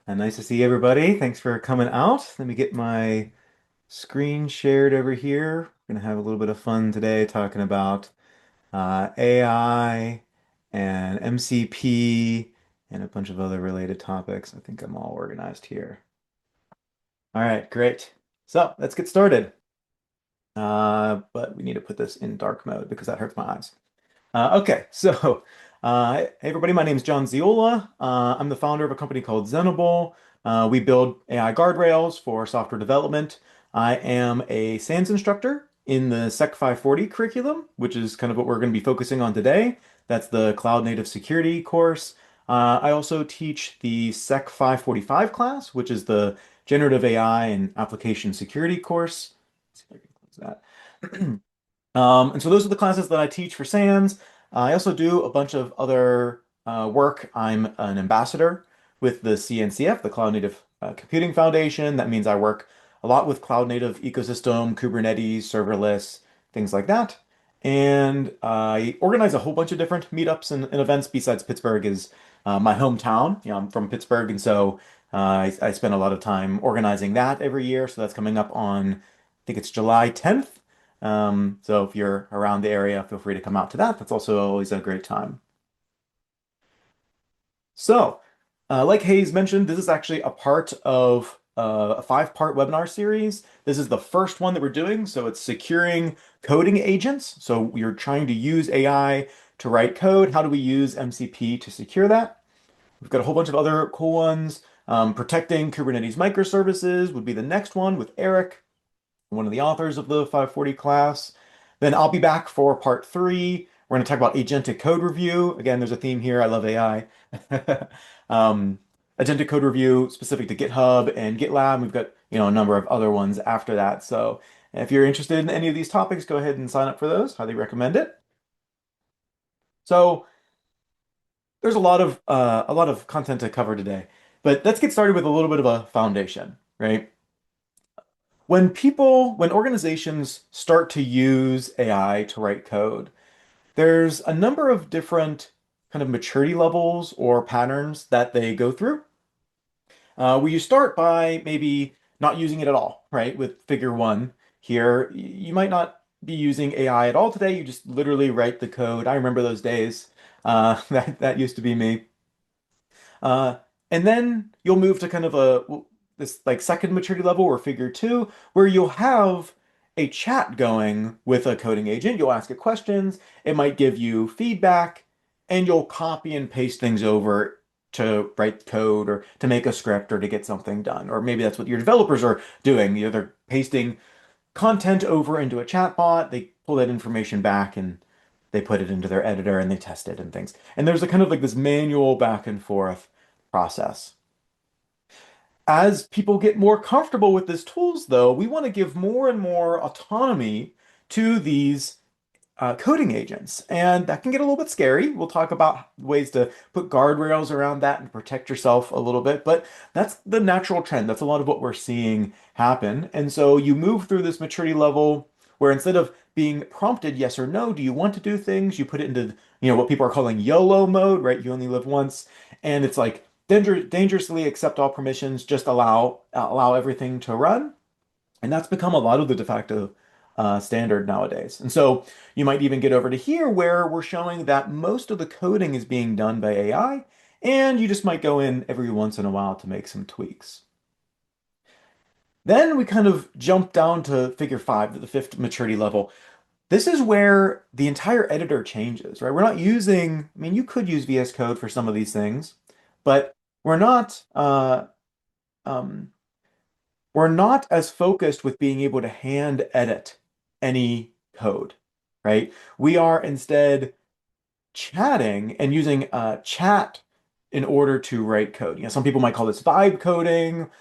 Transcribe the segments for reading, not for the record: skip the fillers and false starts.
Nice to see everybody. Thanks for coming out. Let me get my screen shared over here. We're gonna have a little bit of fun today talking about AI and MCP and a bunch of other related topics. I think I'm all organized here. All right, great. So let's get started. But we need to put this in dark mode because that hurts my eyes. Okay, so hey everybody, my name is John Zeolla. I'm the founder of a company called Zenable. We build AI guardrails for software development. I am a SANS instructor in the Sec 540 curriculum, which is kind of what we're going to be focusing on today. That's the Cloud Native Security course. I also teach the Sec 545 class, which is the Generative AI and Application Security course. Let's see if I can close that. And so those are the classes that I teach for SANS. I also do a bunch of other work. I'm an ambassador with the CNCF, the Cloud Native Computing Foundation. That means I work a lot with cloud native ecosystem, Kubernetes, serverless, things like that. And I organize a whole bunch of different meetups and events besides Pittsburgh is my hometown. I'm from Pittsburgh, and so I spend a lot of time organizing that every year. So that's coming up on, I think it's July 10th. So if you're around the area, feel free to come out to that. That's also always a great time. So, like Hayes mentioned, this is actually a part of a five-part webinar series. This is the first one that we're doing. So it's securing coding agents. So we're trying to use AI to write code. How do we use MCP to secure that? We've got a whole bunch of other cool ones. Protecting Kubernetes microservices would be the next one with Eric, one of the authors of the 540 class. Then I'll be back for part three. We're going to talk about agentic code review. Again, there's a theme here. I love AI. Um, Agentic code review specific to GitHub and GitLab. We've got, a number of other ones after that. So if you're interested in any of these topics, go ahead and sign up for those. Highly recommend it. So there's a lot of content to cover today, but let's get started with a little bit of a foundation, right? When organizations start to use AI to write code, there's a number of different kind of maturity levels or patterns that they go through. Where you start by maybe not using it at all, right? With figure one here, you might not be using AI at all today. You just literally write the code. I remember those days. That used to be me. Uh, and then you'll move to kind of this like second maturity level or figure two, where you'll have a chat going with a coding agent. You'll ask it questions, it might give you feedback, and you'll copy and paste things over to write code or to make a script or to get something done. Or maybe that's what your developers are doing. They're pasting content over into a chatbot, they pull that information back and they put it into their editor and they test it and things. And there's a kind of like this manual back and forth process. As people get more comfortable with these tools, though, we want to give more and more autonomy to these coding agents. And that can get a little bit scary. We'll talk about ways to put guardrails around that and protect yourself a little bit. But that's the natural trend. That's a lot of what we're seeing happen. And so you move through this maturity level where instead of being prompted yes or no, do you want to do things? You put it into, what people are calling YOLO mode, right? You only live once. And it's like dangerously accept all permissions, just allow everything to run. And that's become a lot of the de facto standard nowadays. And so you might even get over to here where we're showing that most of the coding is being done by AI, and you just might go in every once in a while to make some tweaks. Then we kind of jump down to figure five, to the fifth maturity level. This is where the entire editor changes, right? We're not using, I mean, you could use VS Code for some of these things, but we're not um, we're not as focused with being able to hand edit any code, right? We are instead chatting and using chat in order to write code. Some people might call this vibe coding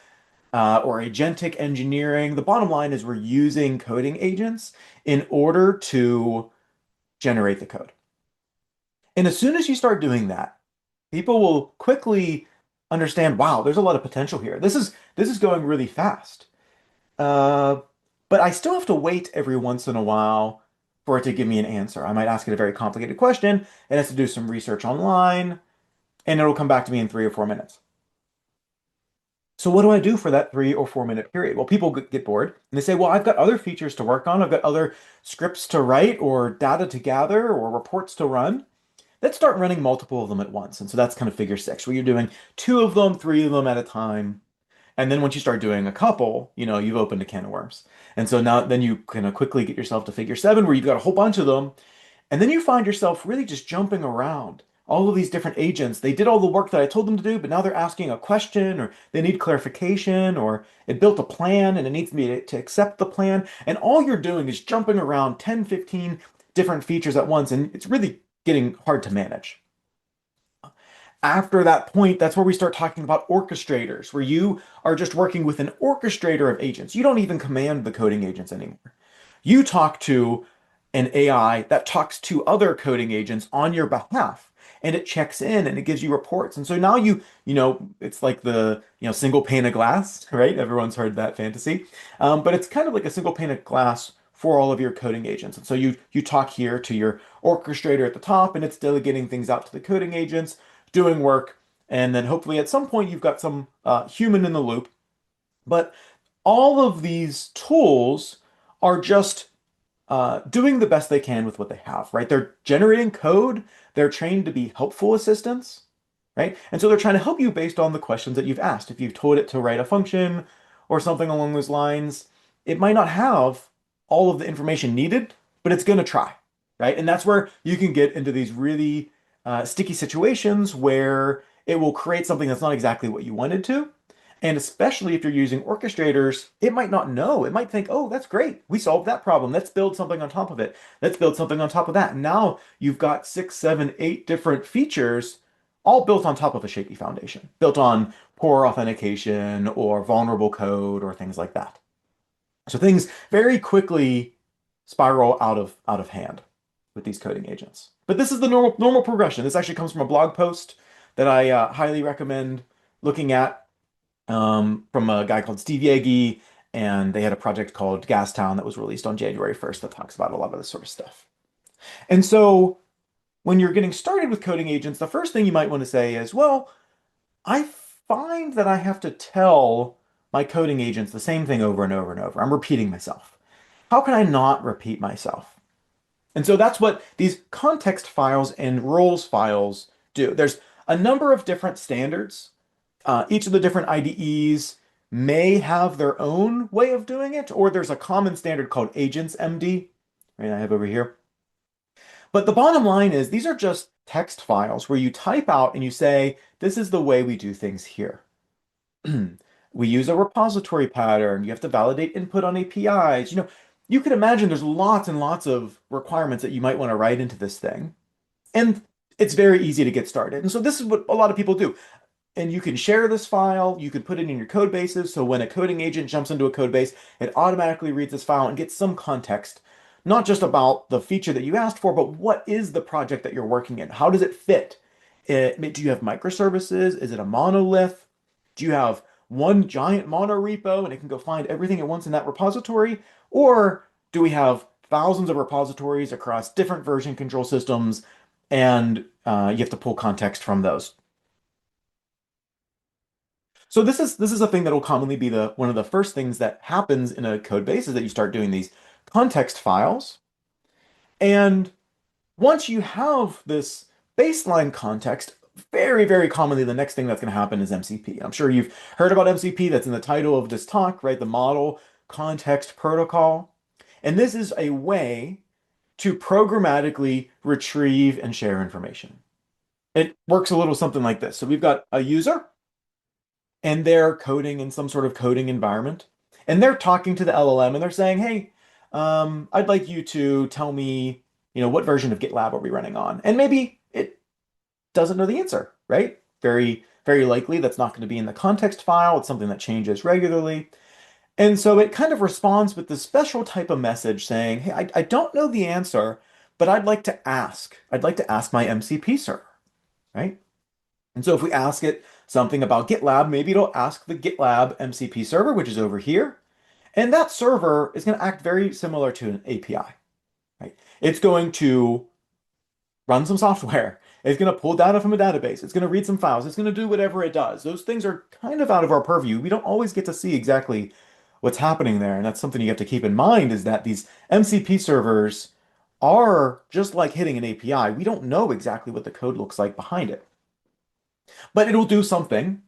or agentic engineering. The bottom line is we're using coding agents in order to generate the code. And as soon as you start doing that, people will quickly understand, wow, there's a lot of potential here. This is going really fast. Uh, but I still have to wait every once in a while for it to give me an answer. I might ask it a very complicated question. It has to do some research online, and it'll come back to me in 3 or 4 minutes. So what do I do for that 3 or 4 minute period? Well, people get bored and they say, well, I've got other features to work on. I've got other scripts to write or data to gather or reports to run. Let's start running multiple of them at once. And so that's kind of figure six, where you're doing two of them, three of them at a time. And then once you start doing a couple, you've opened a can of worms. And so now then you kind of quickly get yourself to figure seven, where you've got a whole bunch of them. And then you find yourself really just jumping around. All of these different agents, they did all the work that I told them to do, but now they're asking a question or they need clarification or it built a plan and it needs me to accept the plan. And all you're doing is jumping around 10, 15 different features at once. And it's really getting hard to manage. After that point, that's where we start talking about orchestrators, where you are just working with an orchestrator of agents. You don't even command the coding agents anymore. You talk to an AI that talks to other coding agents on your behalf. And it checks in and it gives you reports. And so now it's like the, single pane of glass, right? Everyone's heard that fantasy. But it's kind of like a single pane of glass for all of your coding agents. And so you talk here to your orchestrator at the top, and it's delegating things out to the coding agents, doing work. And then hopefully at some point you've got some human in the loop. But all of these tools are just doing the best they can with what they have, right? They're generating code. They're trained to be helpful assistants, right? And so they're trying to help you based on the questions that you've asked. If you've told it to write a function or something along those lines, it might not have all of the information needed, but it's going to try, right? And that's where you can get into these really sticky situations where it will create something that's not exactly what you wanted to. And especially if you're using orchestrators, it might not know. It might think, oh, that's great. We solved that problem. Let's build something on top of it. Let's build something on top of that. And now you've got 6, 7, 8 different features all built on top of a shaky foundation, built on poor authentication or vulnerable code or things like that. So things very quickly spiral out of hand with these coding agents. But this is the normal progression. This actually comes from a blog post that I highly recommend looking at from a guy called Steve Yagi, and they had a project called Gastown that was released on January 1st that talks about a lot of this sort of stuff. And so when you're getting started with coding agents, the first thing you might want to say is, well, I find that I have to tell my coding agents the same thing over and over and over. I'm repeating myself. How can I not repeat myself? And so that's what these context files and roles files do. There's a number of different standards. Each of the different IDEs may have their own way of doing it, or there's a common standard called agents MD, right? I have over here. But the bottom line is these are just text files where you type out and you say, this is the way we do things here. We use a repository pattern. You have to validate input on APIs. You can imagine there's lots and lots of requirements that you might want to write into this thing. And it's very easy to get started. And so this is what a lot of people do. And you can share this file, you can put it in your code bases, so when a coding agent jumps into a code base, it automatically reads this file and gets some context, not just about the feature that you asked for, but what is the project that you're working in? How does it fit? Do you have microservices? Is it a monolith? Do you have one giant mono repo and it can go find everything it wants in that repository? Or do we have thousands of repositories across different version control systems and you have to pull context from those? So this is a thing that will commonly be the one of the first things that happens in a code base is that you start doing these context files. And once you have this baseline context, very, very commonly the next thing that's going to happen is MCP. I'm sure you've heard about MCP. That's in the title of this talk, right? The Model Context Protocol. And this is a way to programmatically retrieve and share information. It works a little something like this. So we've got a user and they're coding in some sort of coding environment, and they're talking to the LLM and they're saying, "Hey, I'd like you to tell me, what version of GitLab are we running on?" And maybe it doesn't know the answer, right? Very, very likely that's not going to be in the context file. It's something that changes regularly. And so it kind of responds with this special type of message saying, "Hey, I don't know the answer, but I'd like to ask. I'd like to ask my MCP server," right? And so if we ask it something about GitLab, maybe it'll ask the GitLab MCP server, which is over here. And that server is going to act very similar to an API, right? It's going to run some software. It's going to pull data from a database. It's going to read some files. It's going to do whatever it does. Those things are kind of out of our purview. We don't always get to see exactly what's happening there. And that's something you have to keep in mind is that these MCP servers are just like hitting an API. We don't know exactly what the code looks like behind it, but it'll do something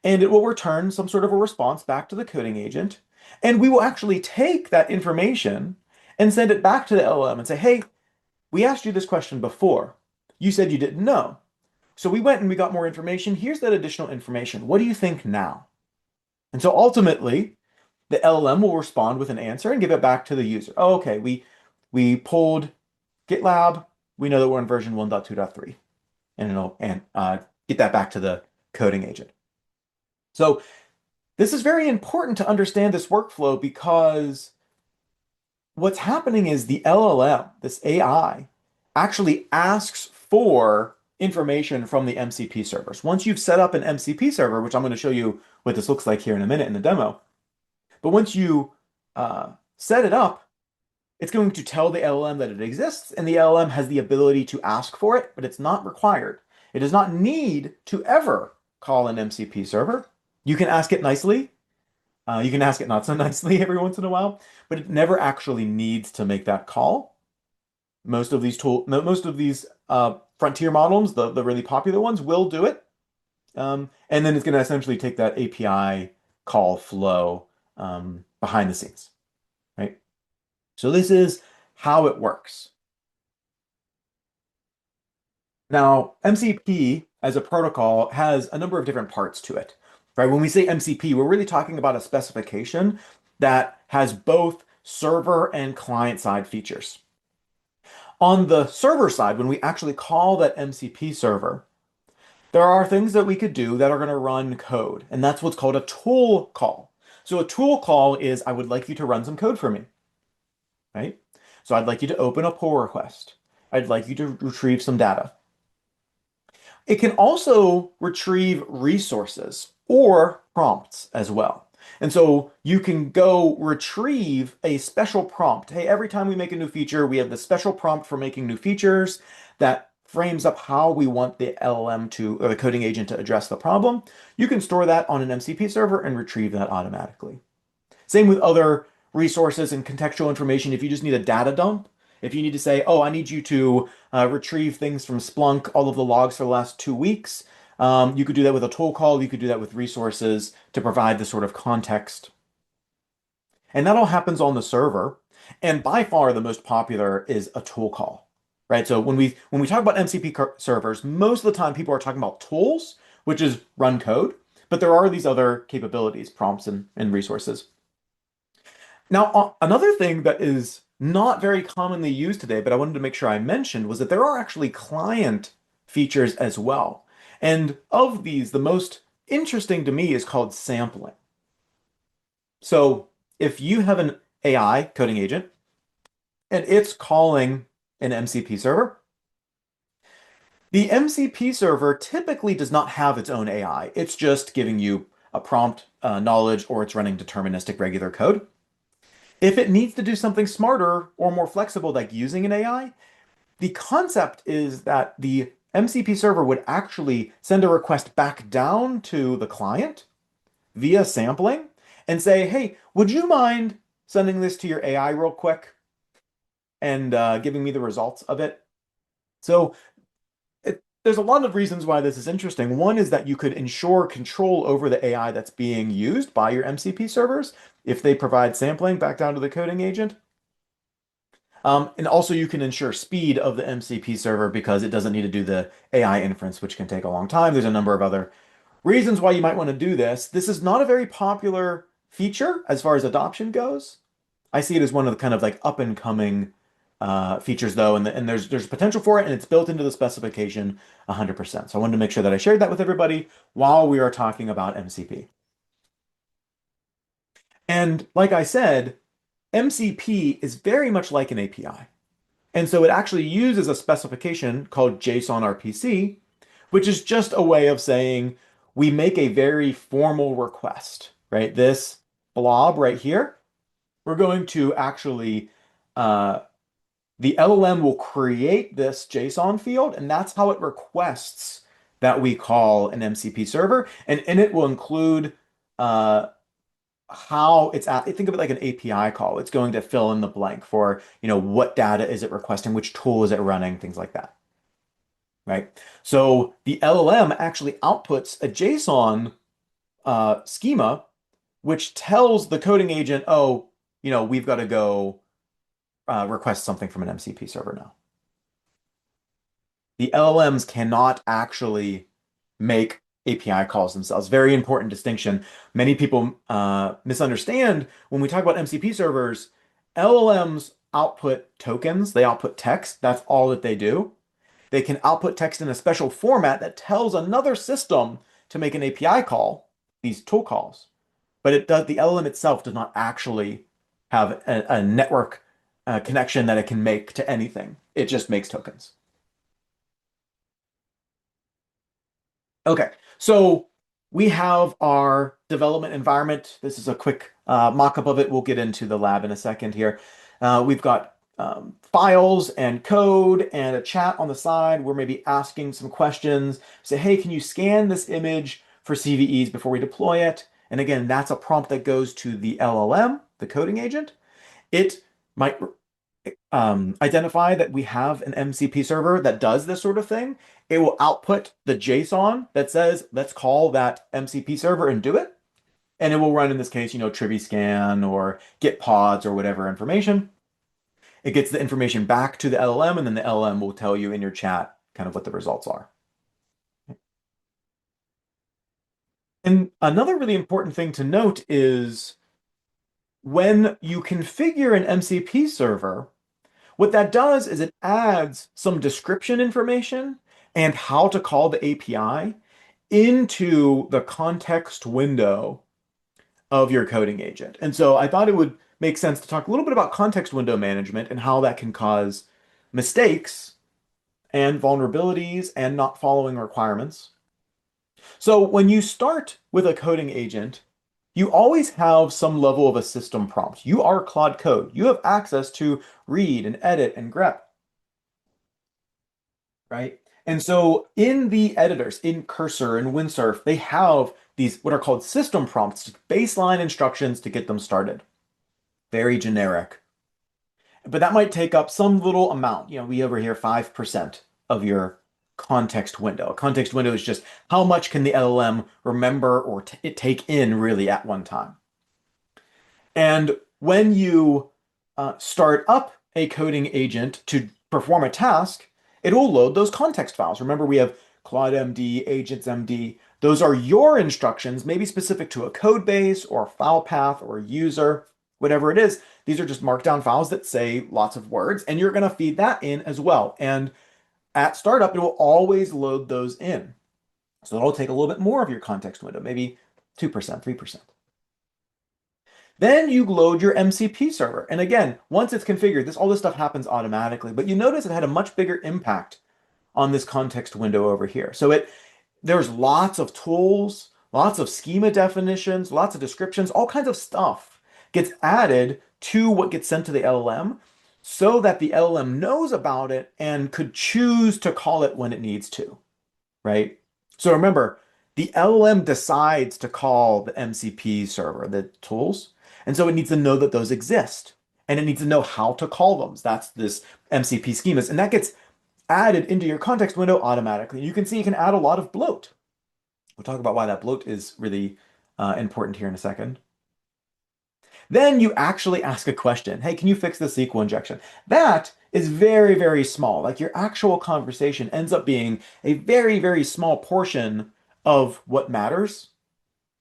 and it will return some sort of a response back to the coding agent. And we will actually take that information and send it back to the LLM and say, hey, we asked you this question before. You said you didn't know. So we went and we got more information. Here's that additional information. What do you think now? And so ultimately, the LLM will respond with an answer and give it back to the user. Oh, okay, we pulled GitLab. We know that we're on version 1.2.3, and it'll get that back to the coding agent. So this is very important to understand this workflow because what's happening is the LLM, this AI, actually asks for information from the MCP servers. Once you've set up an MCP server, which I'm going to show you what this looks like here in a minute in the demo, but once you set it up, it's going to tell the LLM that it exists, and the LLM has the ability to ask for it, but it's not required. It does not need to ever call an MCP server. You can ask it nicely. You can ask it not so nicely every once in a while, but it never actually needs to make that call. Most of these frontier models, the really popular ones, will do it. And then it's going to essentially take that API call flow behind the scenes, right? So this is how it works. Now, MCP as a protocol has a number of different parts to it, right? When we say MCP, we're really talking about a specification that has both server and client side features. On the server side, when we actually call that MCP server, there are things that we could do that are going to run code, and that's what's called a tool call. So a tool call is, I would like you to run some code for me, right? So I'd like you to open a pull request. I'd like you to retrieve some data. It can also retrieve resources or prompts as well. And so you can go retrieve a special prompt. Hey, every time we make a new feature, we have the special prompt for making new features that frames up how we want the LLM to, or the coding agent to address the problem. You can store that on an MCP server and retrieve that automatically. Same with other resources and contextual information. If you just need a data dump, if you need to say, oh, I need you to retrieve things from Splunk, all of the logs for the last 2 weeks, you could do that with a tool call. You could do that with resources to provide the sort of context. And that all happens on the server. And by far the most popular is a tool call, right? So when we talk about MCP servers, most of the time people are talking about tools, which is run code, but there are these other capabilities, prompts and resources. Now, another thing that is not very commonly used today, but I wanted to make sure I mentioned, was that there are actually client features as well. And of these, the most interesting to me is called sampling. So if you have an AI coding agent and it's calling an MCP server, the MCP server typically does not have its own AI. It's just giving you a prompt, knowledge, or it's running deterministic regular code. If it needs to do something smarter or more flexible, like using an AI, the concept is that the MCP server would actually send a request back down to the client via sampling and say, hey, would you mind sending this to your AI real quick and giving me the results of it? So there's a lot of reasons why this is interesting. One is that you could ensure control over the AI that's being used by your MCP servers if they provide sampling back down to the coding agent. And also you can ensure speed of the MCP server because it doesn't need to do the AI inference, which can take a long time. There's a number of other reasons why you might want to do this. This is not a very popular feature as far as adoption goes. I see it as one of the kind of like up and coming features though, and there's potential for it, and it's built into the specification 100%. So I wanted to make sure that I shared that with everybody while we are talking about MCP. And like I said, MCP is very much like an API. And so it actually uses a specification called JSON RPC, which is just a way of saying we make a very formal request, right? This blob right here, we're going to actually the LLM will create this JSON field, and that's how it requests that we call an MCP server. And in it will include uh, how it's at, think of it like an API call. It's going to fill in the blank for, what data is it requesting, which tool is it running, things like that, right? So the LLM actually outputs a JSON schema, which tells the coding agent, oh, we've got to go request something from an MCP server now. The LLMs cannot actually make API calls themselves. Very important distinction. Many people misunderstand when we talk about MCP servers. LLMs output tokens, they output text. That's all that they do. They can output text in a special format that tells another system to make an API call, these tool calls. But the LLM itself does not actually have a network connection that it can make to anything. It just makes tokens. Okay, so we have our development environment. This is a quick mock-up of it. We'll get into the lab in a second here. We've got files and code and a chat on the side. We're maybe asking some questions. Say, hey, can you scan this image for CVEs before we deploy it? And again, that's a prompt that goes to the LLM, the coding agent. It might identify that we have an MCP server that does this sort of thing. It will output the JSON that says, let's call that MCP server and do it. And it will run, in this case, Trivscan or get pods or whatever information. It gets the information back to the LLM, and then the LLM will tell you in your chat kind of what the results are. And another really important thing to note is when you configure an MCP server, what that does is it adds some description information and how to call the API into the context window of your coding agent. And so I thought it would make sense to talk a little bit about context window management and how that can cause mistakes and vulnerabilities and not following requirements. So when you start with a coding agent, you always have some level of a system prompt. You are Claude Code. You have access to read and edit and grep, right? And so in the editors, in Cursor and Windsurf, they have these what are called system prompts, baseline instructions to get them started. Very generic. But that might take up some little amount. We over here 5% of your context window. A context window is just how much can the LLM remember or take in really at one time. And when you start up a coding agent to perform a task, it will load those context files. Remember, we have ClaudeMD, AgentsMD. Those are your instructions, maybe specific to a code base or a file path or a user, whatever it is. These are just markdown files that say lots of words, and you're going to feed that in as well. And at startup, it will always load those in. So it'll take a little bit more of your context window, maybe 2%, 3%. Then you load your MCP server. And again, once it's configured, all this stuff happens automatically, but you notice it had a much bigger impact on this context window over here. So there's lots of tools, lots of schema definitions, lots of descriptions, all kinds of stuff gets added to what gets sent to the LLM so that the LLM knows about it and could choose to call it when it needs to, right? So remember, the LLM decides to call the MCP server, the tools, and so it needs to know that those exist. And it needs to know how to call them. That's this MCP schemas. And that gets added into your context window automatically. You can see you can add a lot of bloat. We'll talk about why that bloat is really important here in a second. Then you actually ask a question. Hey, can you fix the SQL injection? That is very, very small. Like your actual conversation ends up being a very, very small portion of what matters,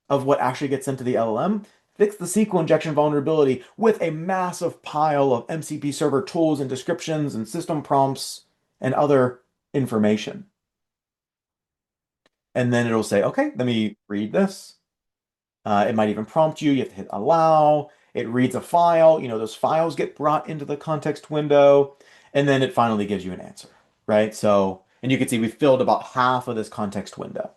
of what actually gets sent to the LLM. Fix the SQL injection vulnerability with a massive pile of MCP server tools and descriptions and system prompts and other information. And then it'll say, okay, let me read this. It might even prompt you. You have to hit allow. It reads a file. Those files get brought into the context window. And then it finally gives you an answer, right? So, and you can see we've filled about half of this context window,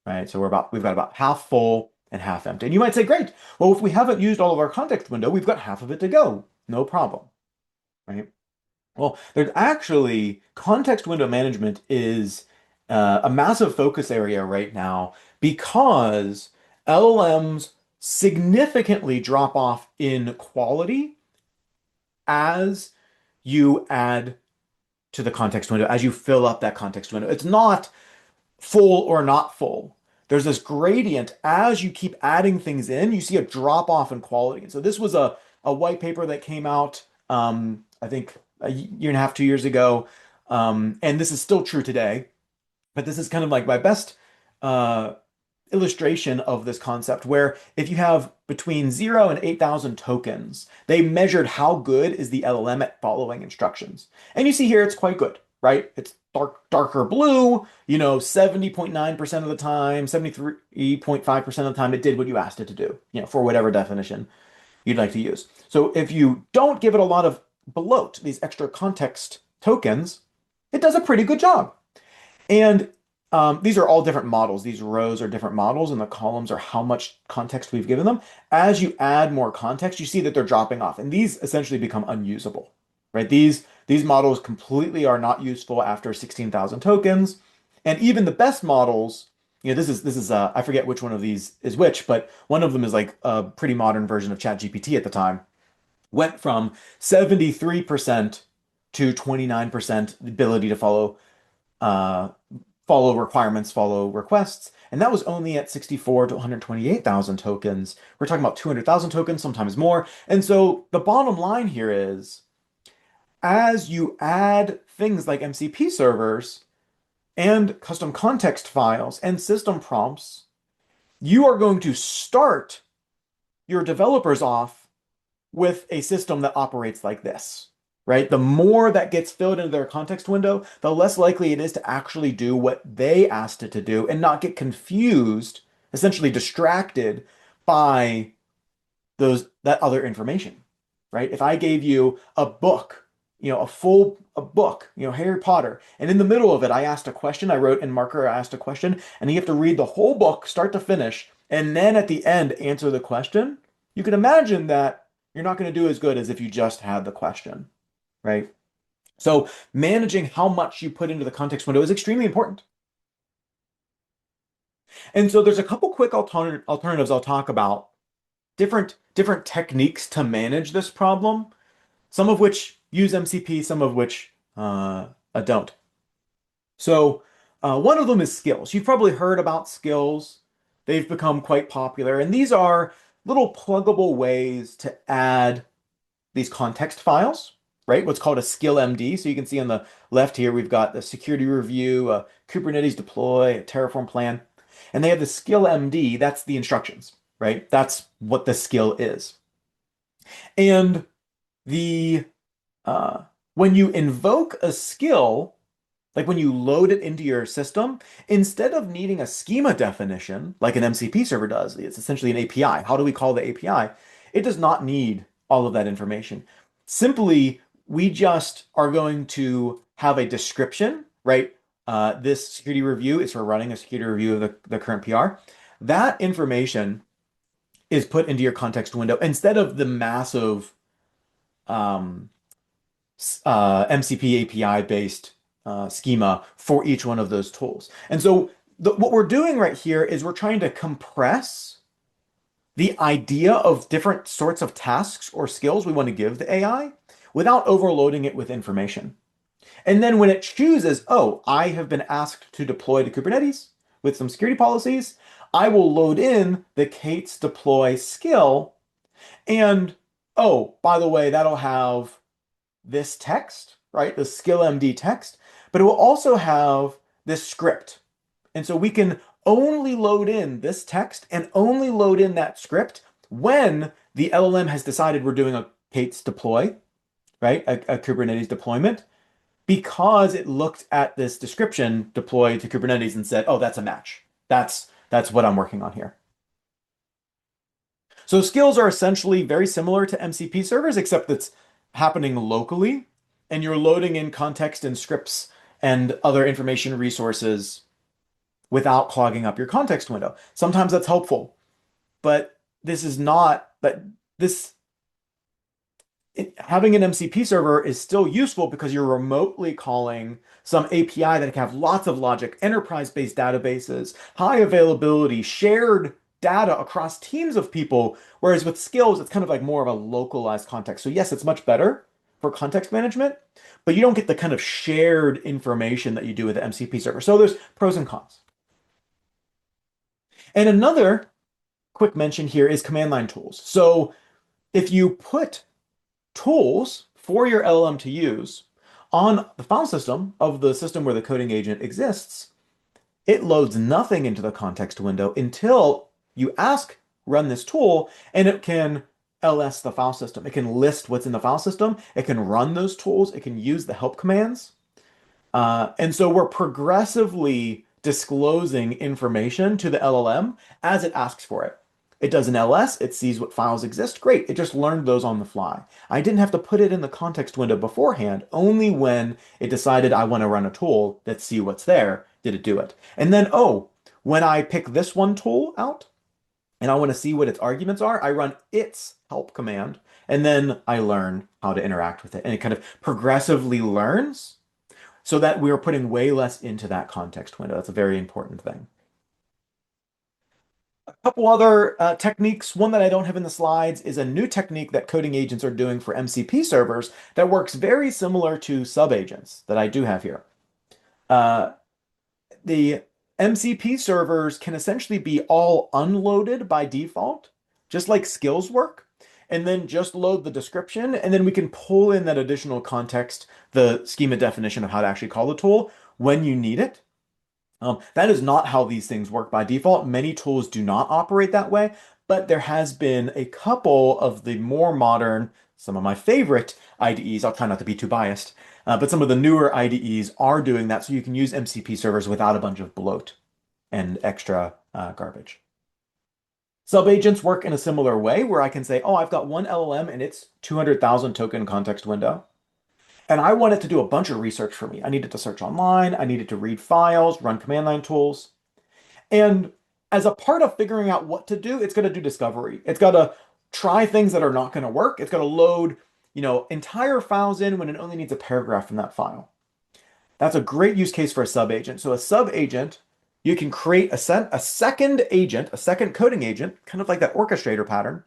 right? So we've got about half full and half empty. And you might say, great. Well, if we haven't used all of our context window, we've got half of it to go. No problem, right? Well, there's actually context window management is a massive focus area right now because LLMs significantly drop off in quality as you add to the context window, as you fill up that context window. It's not full or not full. There's this gradient as you keep adding things in, you see a drop off in quality. And so this was a white paper that came out, I think a year and a half, 2 years ago. And this is still true today, but this is kind of like my best uh, illustration of this concept where if you have between 0 and 8,000 tokens, they measured how good is the LLM at following instructions. And you see here it's quite good, right? It's darker blue, 70.9% of the time, 73.5% of the time it did what you asked it to do, for whatever definition you'd like to use. So if you don't give it a lot of bloat, these extra context tokens, it does a pretty good job. And these are all different models. These rows are different models, and the columns are how much context we've given them. As you add more context, you see that they're dropping off, and these essentially become unusable, right? These models completely are not useful after 16,000 tokens, and even the best models, this is I forget which one of these is which, but one of them is like a pretty modern version of ChatGPT at the time, went from 73% to 29% ability to uh, follow requirements, follow requests. And that was only at 64 to 128,000 tokens. We're talking about 200,000 tokens, sometimes more. And so the bottom line here is as you add things like MCP servers and custom context files and system prompts, you are going to start your developers off with a system that operates like this, right? The more that gets filled into their context window, the less likely it is to actually do what they asked it to do and not get confused, essentially distracted by that other information, right? If I gave you a book, a book, Harry Potter, and in the middle of it, I asked a question, I wrote in marker, I asked a question, and you have to read the whole book, start to finish, and then at the end answer the question, you can imagine that you're not going to do as good as if you just had the question, right? So managing how much you put into the context window is extremely important. And so there's a couple quick alternatives I'll talk about, different techniques to manage this problem, some of which use MCP, some of which don't. So one of them is skills. You've probably heard about skills. They've become quite popular, and these are little pluggable ways to add these context files, right? What's called a skill MD. So you can see on the left here, we've got the security review, a Kubernetes deploy, a Terraform plan, and they have the skill MD. That's the instructions, right? That's what the skill is. And the when you invoke a skill, like when you load it into your system, instead of needing a schema definition like an MCP server does, it's essentially an API. How do we call the API? It does not need all of that information. Simply, we just are going to have a description, right? This security review is for running a security review of the current PR. That information is put into your context window instead of the massive um, MCP API based schema for each one of those tools. And so what we're doing right here is we're trying to compress the idea of different sorts of tasks or skills we want to give the AI without overloading it with information. And then when it chooses, oh, I have been asked to deploy to Kubernetes with some security policies, I will load in the k8s deploy skill. And oh, by the way, that'll have this text, right? The skill MD text, but it will also have this script. And so we can only load in this text and only load in that script when the LLM has decided we're doing a k8s deploy, right? A Kubernetes deployment, because it looked at this description deploy to Kubernetes and said, oh, that's a match. That's what I'm working on here. So skills are essentially very similar to MCP servers, except it's happening locally, and you're loading in context and scripts and other information resources without clogging up your context window. Sometimes that's helpful, but this is not, but this Having an MCP server is still useful because you're remotely calling some API that can have lots of logic, enterprise-based databases, high availability, shared data across teams of people. Whereas with skills, it's kind of like more of a localized context. So yes, it's much better for context management, but you don't get the kind of shared information that you do with the MCP server. So there's pros and cons. And another quick mention here is command line tools. So if you put tools for your LLM to use on the file system of the system where the coding agent exists, it loads nothing into the context window until you ask run this tool, and it can ls the file system. It can list what's in the file system. It can run those tools. It can use the help commands. And so we're progressively disclosing information to the LLM as it asks for it. It does an ls, it sees what files exist. Great, it just learned those on the fly. I didn't have to put it in the context window beforehand. Only when it decided I want to run a tool that see what's there did it do it. And then, oh, when I pick this one tool out and I want to see what its arguments are, I run its help command, and then I learn how to interact with it. And it kind of progressively learns so that we are putting way less into that context window. That's a very important thing. A couple other techniques. One that I don't have in the slides is a new technique that coding agents are doing for MCP servers that works very similar to sub-agents that I do have here. Uh, the MCP servers can essentially be all unloaded by default, just like skills work, and then just load the description, and then we can pull in that additional context, the schema definition of how to actually call the tool when you need it. That is not how these things work by default. Many tools do not operate that way, but there has been a couple of the more modern, some of my favorite IDEs. I'll try not to be too biased, but some of the newer IDEs are doing that, so you can use MCP servers without a bunch of bloat and extra garbage. Subagents work in a similar way where I can say, oh, I've got one LLM and its 200,000 token context window. And I want it to do a bunch of research for me. I need it to search online. I need it to read files, run command line tools. And as a part of figuring out what to do, it's going to do discovery. It's got to try things that are not going to work. It's going to load, entire files in when it only needs a paragraph from that file. That's a great use case for a sub-agent. So a sub-agent, you can create a second agent, a second coding agent, kind of like that orchestrator pattern.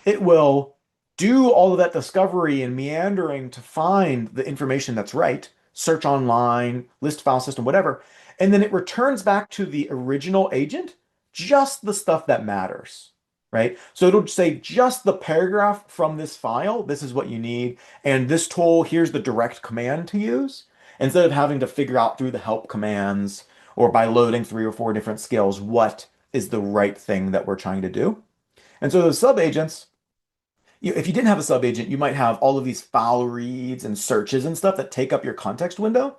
It will do all of that discovery and meandering to find the information that's right, search online, list file system, whatever. And then it returns back to the original agent just the stuff that matters, right? So it'll say just the paragraph from this file, this is what you need. And this tool, here's the direct command to use, instead of having to figure out through the help commands or by loading 3 or 4 different skills what is the right thing that we're trying to do. And so those sub-agents, if you didn't have a sub-agent, you might have all of these file reads and searches and stuff that take up your context window.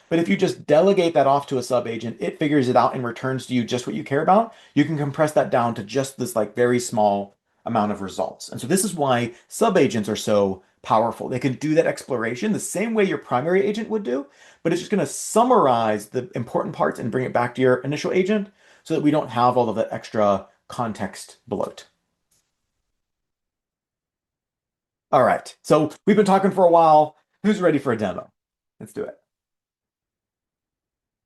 But if you just delegate that off to a sub-agent, it figures it out and returns to you just what you care about. You can compress that down to just this like very small amount of results. And so this is why sub-agents are so powerful. They can do that exploration the same way your primary agent would do, but it's just going to summarize the important parts and bring it back to your initial agent so that we don't have all of that extra context bloat. All right. So we've been talking for a while. Who's ready for a demo? Let's do it.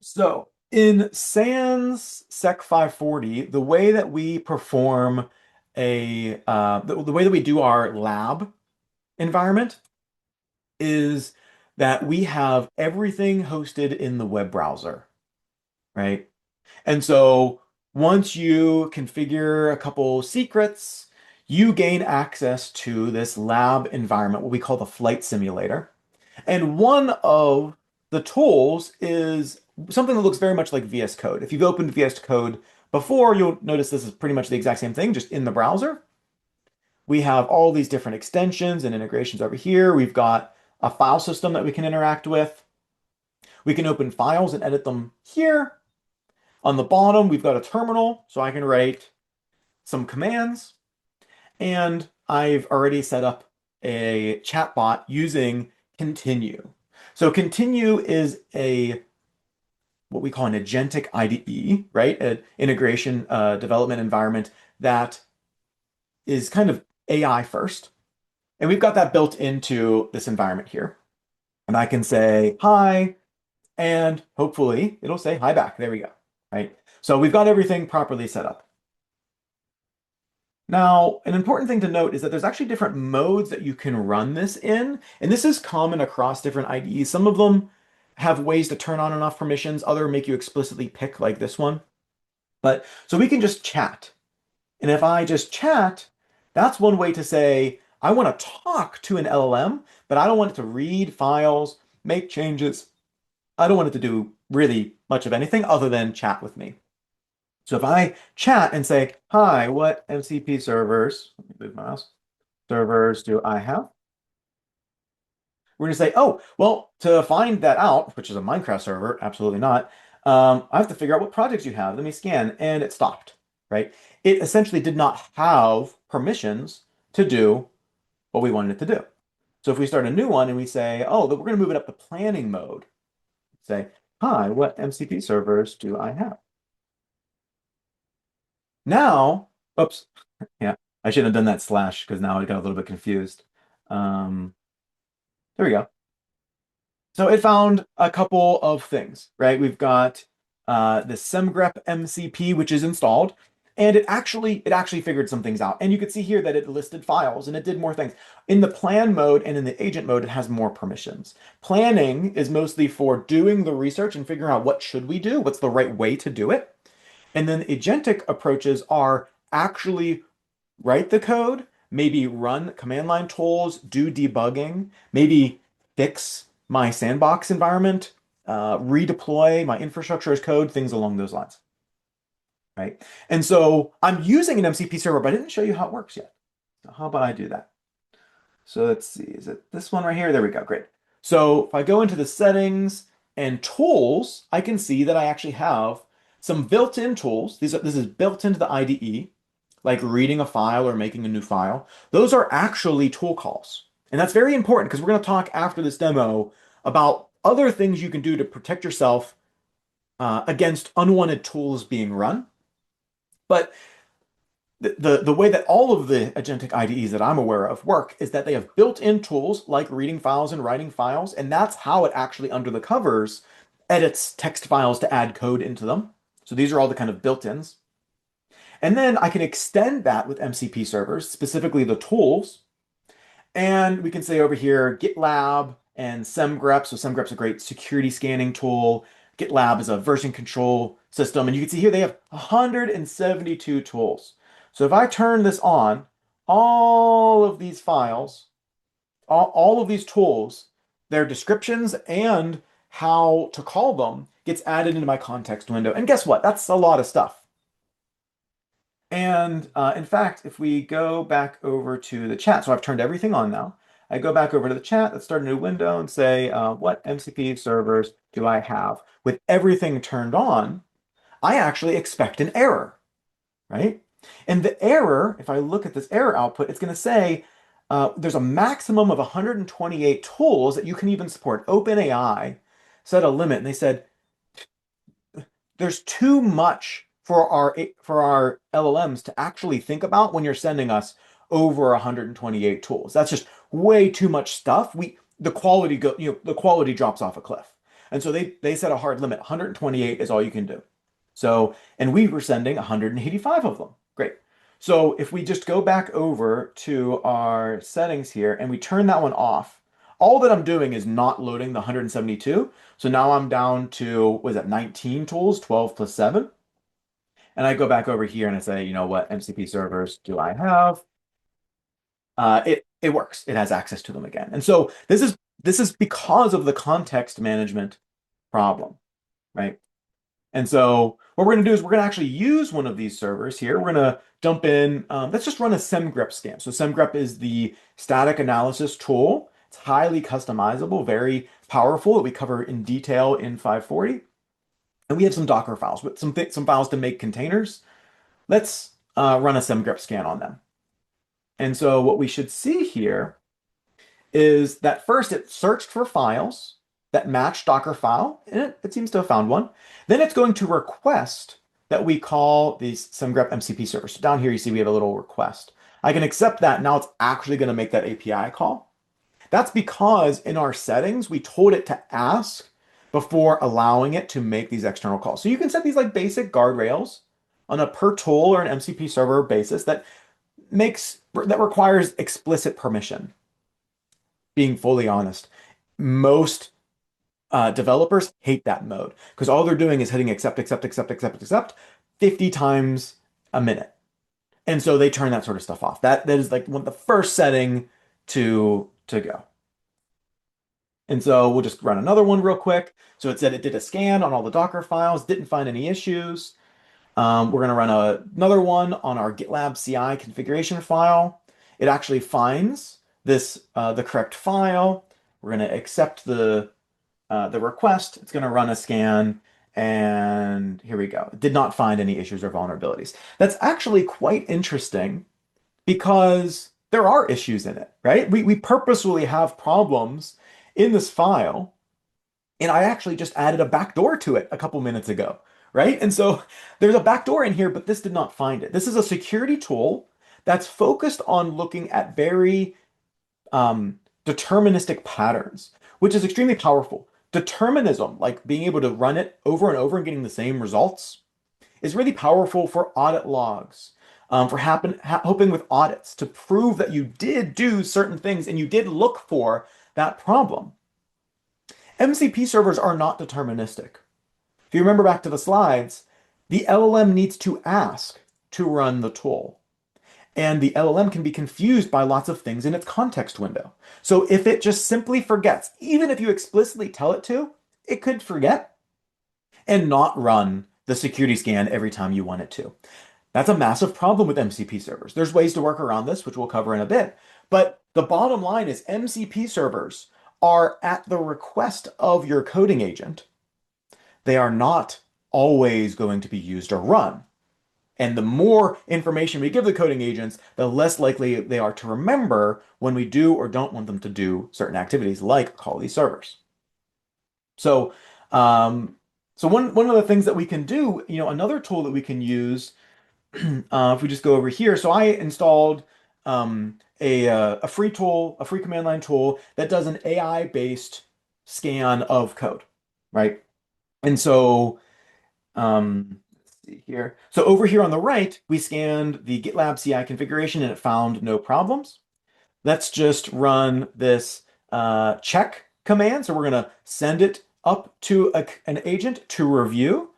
So in Sans Sec 540, the way that we perform the way that we do our lab environment is that we have everything hosted in the web browser, right? And so once you configure a couple secrets, you gain access to this lab environment, what we call the flight simulator. And one of the tools is something that looks very much like VS Code. If you've opened VS Code before, you'll notice this is pretty much the exact same thing, just in the browser. We have all these different extensions and integrations over here. We've got a file system that we can interact with. We can open files and edit them here. On the bottom, we've got a terminal, so I can write some commands. And I've already set up a chatbot using Continue. So Continue is what we call an agentic IDE, right? An integration development environment that is kind of AI first. And we've got that built into this environment here. And I can say hi, and hopefully it'll say hi back. There we go. Right. So we've got everything properly set up. Now, an important thing to note is that there's actually different modes that you can run this in, and this is common across different IDEs. Some of them have ways to turn on and off permissions, other make you explicitly pick like this one. But so we can just chat. And if I just chat, that's one way to say, I want to talk to an LLM, but I don't want it to read files, make changes. I don't want it to do really much of anything other than chat with me. So if I chat and say, hi, what MCP servers, let me move my mouse, servers do I have? We're going to say, oh, well, to find that out, which is a Minecraft server, absolutely not, I have to figure out what projects you have. Let me scan, and it stopped, right? It essentially did not have permissions to do what we wanted it to do. So if we start a new one and we say, oh, we're going to move it up to planning mode, say, hi, what MCP servers do I have? Now, oops, yeah, I shouldn't have done that slash because now I got a little bit confused. Um, there we go. So it found a couple of things, right? We've got the semgrep MCP, which is installed, and it actually figured some things out. And you could see here that it listed files and it did more things. In the plan mode and in the agent mode, it has more permissions. Planning is mostly for doing the research and figuring out what should we do, what's the right way to do it. And then agentic approaches are actually write the code, maybe run command line tools, do debugging, maybe fix my sandbox environment, redeploy my infrastructure as code, things along those lines, right? And so I'm using an MCP server, but I didn't show you how it works yet. So how about I do that? So let's see, is it this one right here? There we go, great. So if I go into the settings and tools, I can see that I actually have some built-in tools. This is built into the IDE, like reading a file or making a new file. Those are actually tool calls. And that's very important because we're going to talk after this demo about other things you can do to protect yourself against unwanted tools being run. But the way that all of the agentic IDEs that I'm aware of work is that they have built-in tools like reading files and writing files, and that's how it actually under the covers edits text files to add code into them. So these are all the kind of built-ins. And then I can extend that with MCP servers, specifically the tools. And we can say over here, GitLab and SemGrep. So SemGrep's a great security scanning tool. GitLab is a version control system. And you can see here they have 172 tools. So if I turn this on, all of these files, all of these tools, their descriptions and how to call them gets added into my context window. And guess what? That's a lot of stuff. And in fact, if we go back over to the chat, so I've turned everything on now. I go back over to the chat, let's start a new window and say, what MCP servers do I have? With everything turned on, I actually expect an error, right? And the error, if I look at this error output, it's going to say there's a maximum of 128 tools that you can even support. OpenAI set a limit, and they said there's too much for our LLMs to actually think about when you're sending us over 128 tools. That's just way too much stuff. The quality the quality drops off a cliff. And so they set a hard limit. 128 is all you can do. So, and we were sending 185 of them. Great. So if we just go back over to our settings here and we turn that one off, all that I'm doing is not loading the 172. So now I'm down to, was that 19 tools, 12 plus 7. And I go back over here and I say, you know what, MCP servers do I have? It works. It has access to them again. And so this is because of the context management problem, right? And so what we're going to do is we're going to actually use one of these servers here. We're going to dump in, let's just run a semgrep scan. So semgrep is the static analysis tool. It's highly customizable, very powerful that we cover in detail in 540. And we have some Docker files with some files to make containers. Let's run a semgrep scan on them. And so what we should see here is that first it searched for files that match Docker file, and it seems to have found one. Then it's going to request that we call these semgrep MCP servers. So down here you see we have a little request. I can accept that. Now it's actually going to make that API call. That's because in our settings, we told it to ask before allowing it to make these external calls. So you can set these like basic guardrails on a per tool or an MCP server basis that requires explicit permission. Being fully honest, most developers hate that mode because all they're doing is hitting accept, accept, accept, accept, accept 50 times a minute. And so they turn that sort of stuff off. That is like one of the first setting to go. And so we'll just run another one real quick. So it said it did a scan on all the Docker files, didn't find any issues. We're going to run another one on our GitLab CI configuration file. It actually finds the correct file. We're going to accept the request. It's going to run a scan, and here we go. It did not find any issues or vulnerabilities. That's actually quite interesting because there are issues in it, right? We purposefully have problems in this file, and I actually just added a backdoor to it a couple minutes ago, right? And so there's a backdoor in here, but this did not find it. This is a security tool that's focused on looking at very deterministic patterns, which is extremely powerful. Determinism, like being able to run it over and over and getting the same results, is really powerful for audit logs, for helping with audits to prove that you did do certain things and you did look for that problem. MCP servers are not deterministic. If you remember back to the slides, the LLM needs to ask to run the tool. And the LLM can be confused by lots of things in its context window. So if it just simply forgets, even if you explicitly tell it to, it could forget and not run the security scan every time you want it to. That's a massive problem with MCP servers. There's ways to work around this, which we'll cover in a bit. But the bottom line is MCP servers are at the request of your coding agent. They are not always going to be used or run. And the more information we give the coding agents, the less likely they are to remember when we do or don't want them to do certain activities like call these servers. So, one of the things that we can do, another tool that we can use, if we just go over here. So I installed a free tool, a free command line tool that does an AI-based scan of code, right? And so, let's see here. So over here on the right, we scanned the GitLab CI configuration and it found no problems. Let's just run this check command. So we're going to send it up to an agent to review.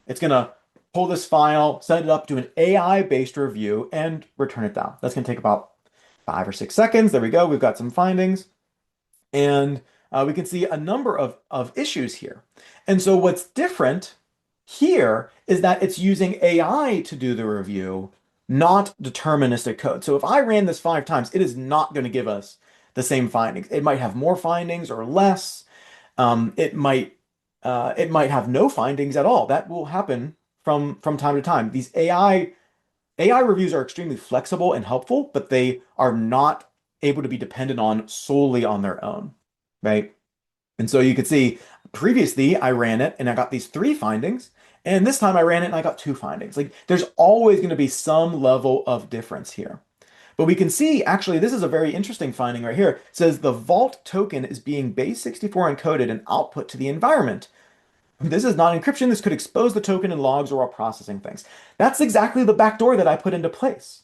It's going to pull this file, send it up to an AI-based review, and return it down. That's going to take about 5 or 6 seconds. There we go. We've got some findings. And we can see a number of issues here. And so what's different here is that it's using AI to do the review, not deterministic code. So if I ran this 5 times, it is not going to give us the same findings. It might have more findings or less. It might have no findings at all. That will happen from time to time. These AI reviews are extremely flexible and helpful, but they are not able to be dependent on solely on their own, right? And so you could see previously I ran it and I got these 3 findings, and this time I ran it and I got 2 findings. Like there's always going to be some level of difference here. But we can see, actually, this is a very interesting finding right here. It says the vault token is being base64 encoded and output to the environment. This is not encryption. This could expose the token in logs or while processing things. That's exactly the backdoor that I put into place,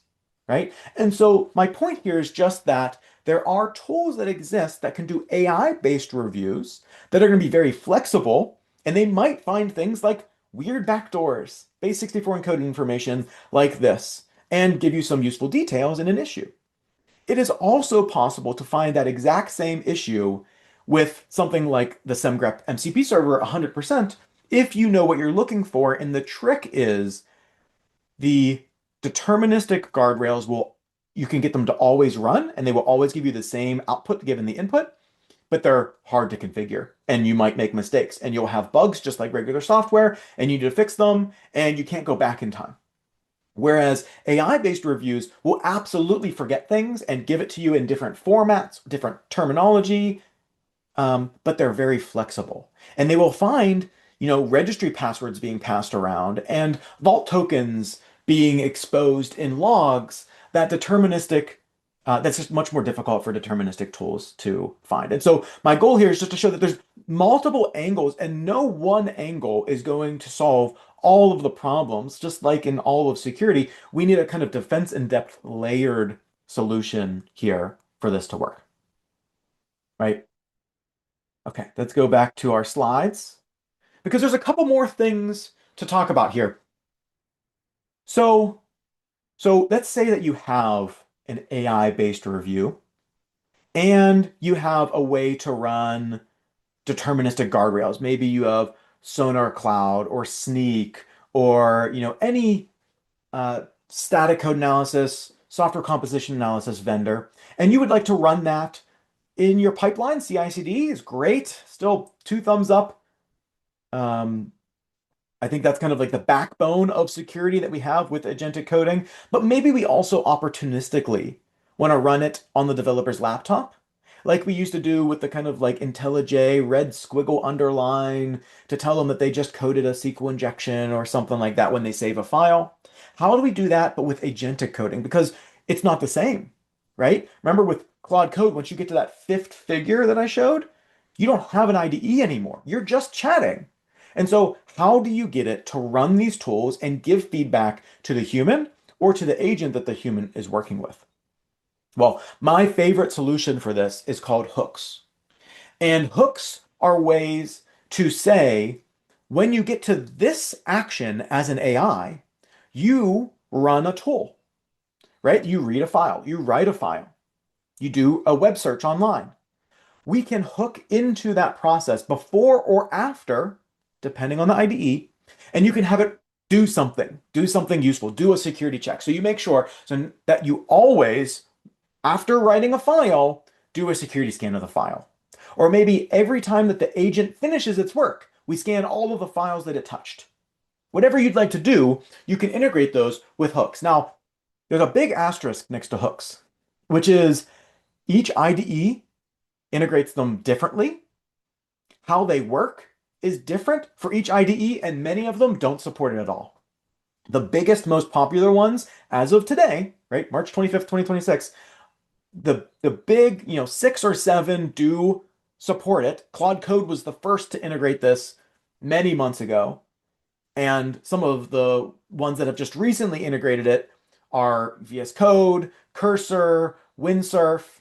right? And so my point here is just that there are tools that exist that can do AI-based reviews that are going to be very flexible, and they might find things like weird backdoors, base64 encoded information like this, and give you some useful details in an issue. It is also possible to find that exact same issue with something like the SemGrep MCP server 100% if you know what you're looking for. And the trick is the deterministic guardrails you can get them to always run and they will always give you the same output given the input, but they're hard to configure and you might make mistakes and you'll have bugs just like regular software and you need to fix them and you can't go back in time. Whereas AI-based reviews will absolutely forget things and give it to you in different formats, different terminology, but they're very flexible. And they will find, registry passwords being passed around and vault tokens being exposed in logs that deterministic, that's just much more difficult for deterministic tools to find. And so my goal here is just to show that there's multiple angles and no one angle is going to solve all of the problems. Just like in all of security, we need a kind of defense in depth layered solution here for this to work, right? Okay, let's go back to our slides because there's a couple more things to talk about here. So, so let's say that you have an AI-based review and you have a way to run deterministic guardrails. Maybe you have Sonar Cloud or Sneak or any static code analysis, software composition analysis vendor, and you would like to run that in your pipeline. CI/CD is great. Still two thumbs up. Um, I think that's kind of like the backbone of security that we have with agentic coding. But maybe we also opportunistically want to run it on the developer's laptop, like we used to do with the kind of like IntelliJ red squiggle underline to tell them that they just coded a SQL injection or something like that when they save a file. How do we do that, but with agentic coding? Because it's not the same, right? Remember with Claude Code, once you get to that fifth figure that I showed, you don't have an IDE anymore. You're just chatting. And so, how do you get it to run these tools and give feedback to the human or to the agent that the human is working with? Well, my favorite solution for this is called hooks. And hooks are ways to say, when you get to this action as an AI, you run a tool, right? You read a file, you write a file, you do a web search online. We can hook into that process before or after, depending on the IDE, and you can have it do something useful, do a security check. So you make sure so that you always, after writing a file, do a security scan of the file. Or maybe every time that the agent finishes its work, we scan all of the files that it touched. Whatever you'd like to do, you can integrate those with hooks. Now, there's a big asterisk next to hooks, which is each IDE integrates them differently. How they work is different for each IDE, and many of them don't support it at all. The biggest, most popular ones, as of today, right, March 25th, 2026, the big, six or seven do support it. Claude Code was the first to integrate this many months ago. And some of the ones that have just recently integrated it are VS Code, Cursor, Windsurf.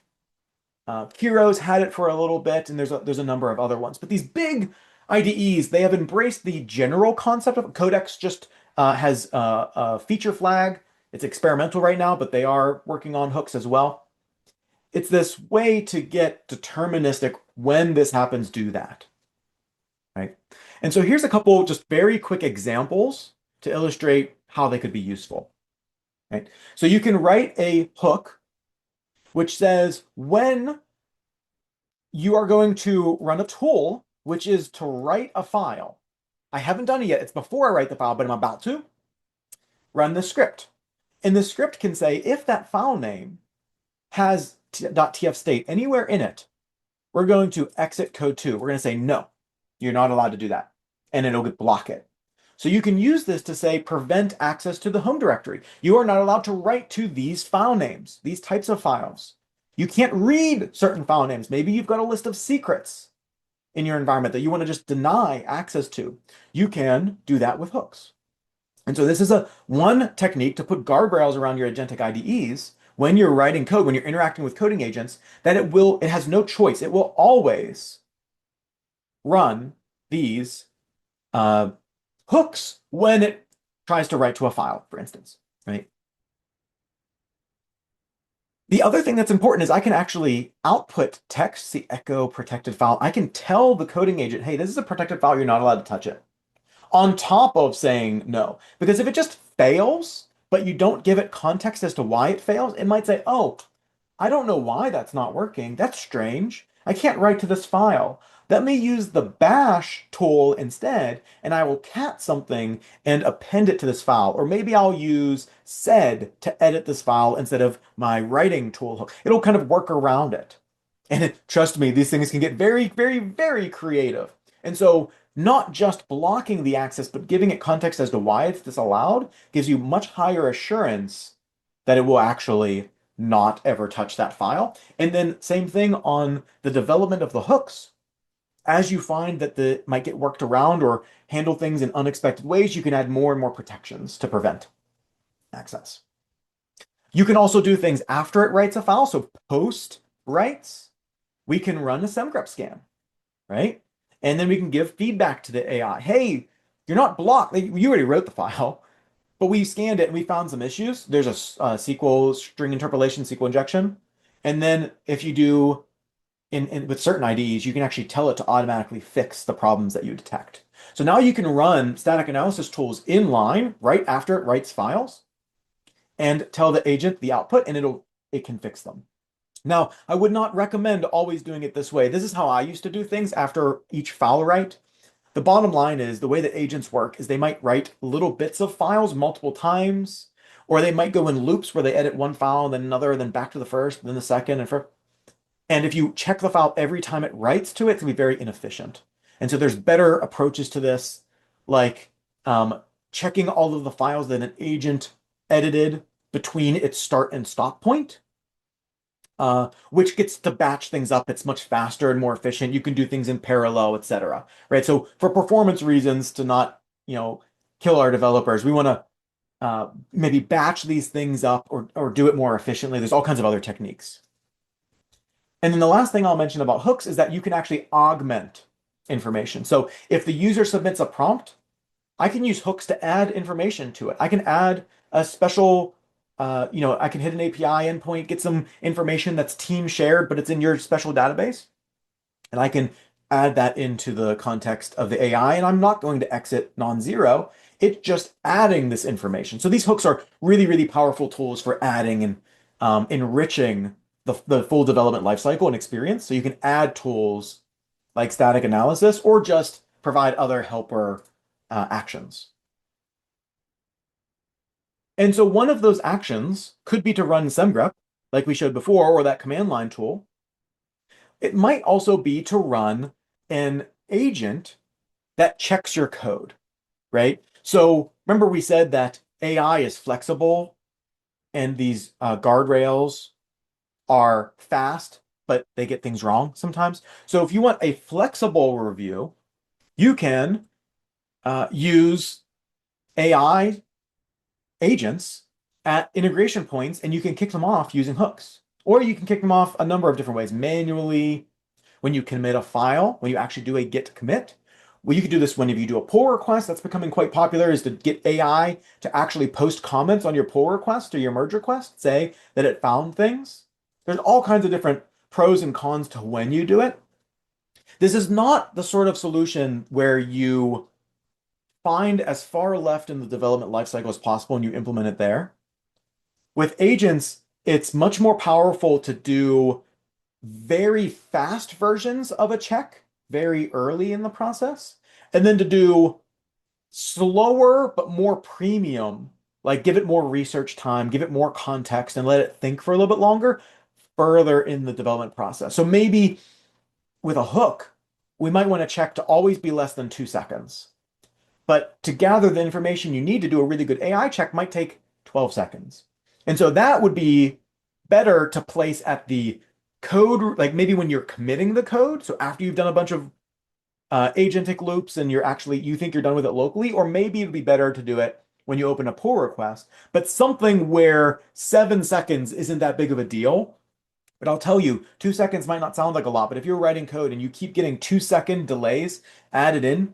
Heroes had it for a little bit, and there's a number of other ones. But these big IDEs, they have embraced the general concept of Codex. Just has a feature flag. It's experimental right now, but they are working on hooks as well. It's this way to get deterministic when this happens, do that, right? And so here's a couple just very quick examples to illustrate how they could be useful, right? So you can write a hook which says when you are going to run a tool, which is to write a file. I haven't done it yet. It's before I write the file, but I'm about to run the script. And the script can say if that file name has .tf state anywhere in it, we're going to exit code 2. We're going to say, no, you're not allowed to do that. And it'll block it. So you can use this to say prevent access to the home directory. You are not allowed to write to these file names, these types of files. You can't read certain file names. Maybe you've got a list of secrets in your environment that you want to just deny access to. You can do that with hooks. And so this is one technique to put guardrails around your agentic IDEs when you're writing code, when you're interacting with coding agents, that it has no choice. It will always run these hooks when it tries to write to a file, for instance, right? The other thing that's important is I can actually output text, the echo protected file. I can tell the coding agent, hey, this is a protected file, you're not allowed to touch it, on top of saying no. Because if it just fails, but you don't give it context as to why it fails, it might say, oh, I don't know why that's not working. That's strange. I can't write to this file. Let me use the bash tool instead, and I will cat something and append it to this file. Or maybe I'll use sed to edit this file instead of my writing tool. It'll kind of work around it. And trust me, these things can get very, very, very creative. And so not just blocking the access, but giving it context as to why it's disallowed gives you much higher assurance that it will actually not ever touch that file. And then same thing on the development of the hooks. As you find that the might get worked around or handle things in unexpected ways, you can add more and more protections to prevent access. You can also do things after it writes a file. So post writes, we can run a semgrep scan, right? And then we can give feedback to the AI. Hey, you're not blocked. You already wrote the file, but we scanned it and we found some issues. There's a SQL string interpolation, SQL injection. And then if you do with certain IDEs, you can actually tell it to automatically fix the problems that you detect. So now you can run static analysis tools inline right after it writes files and tell the agent the output and it can fix them. Now, I would not recommend always doing it this way. This is how I used to do things after each file write. The bottom line is the way that agents work is they might write little bits of files multiple times, or they might go in loops where they edit one file, then another, then back to the first, then the second, and if you check the file every time it writes to it, it's gonna be very inefficient. And so there's better approaches to this, like checking all of the files that an agent edited between its start and stop point, which gets to batch things up. It's much faster and more efficient. You can do things in parallel, etc. Right? So for performance reasons, to not, kill our developers, we want to maybe batch these things up or do it more efficiently. There's all kinds of other techniques. And then the last thing I'll mention about hooks is that you can actually augment information. So if the user submits a prompt, I can use hooks to add information to it. I can add a special, I can hit an API endpoint, get some information that's team shared, but it's in your special database. And I can add that into the context of the AI, and I'm not going to exit non-zero. It's just adding this information. So these hooks are really, really powerful tools for adding and enriching the full development lifecycle and experience. So you can add tools like static analysis or just provide other helper actions. And so one of those actions could be to run semgrep, like we showed before, or that command line tool. It might also be to run an agent that checks your code, right? So remember we said that AI is flexible and these guardrails are fast, but they get things wrong sometimes. So if you want a flexible review, you can use AI agents at integration points and you can kick them off using hooks. Or you can kick them off a number of different ways, manually, when you commit a file, when you actually do a git commit. Well, you could do this whenever you do a pull request. That's becoming quite popular, is to get AI to actually post comments on your pull request or your merge request, say that it found things. There's all kinds of different pros and cons to when you do it. This is not the sort of solution where you find as far left in the development lifecycle as possible and you implement it there. With agents, it's much more powerful to do very fast versions of a check very early in the process, and then to do slower but more premium, like give it more research time, give it more context, and let it think for a little bit longer further in the development process. So maybe with a hook, we might want to check to always be less than 2 seconds. But to gather the information you need to do a really good AI check might take 12 seconds. And so that would be better to place at the code, like maybe when you're committing the code. So after you've done a bunch of agentic loops and you think you're done with it locally, or maybe it'd be better to do it when you open a pull request, but something where 7 seconds isn't that big of a deal. But I'll tell you, 2 seconds might not sound like a lot, but if you're writing code and you keep getting 2 second delays added in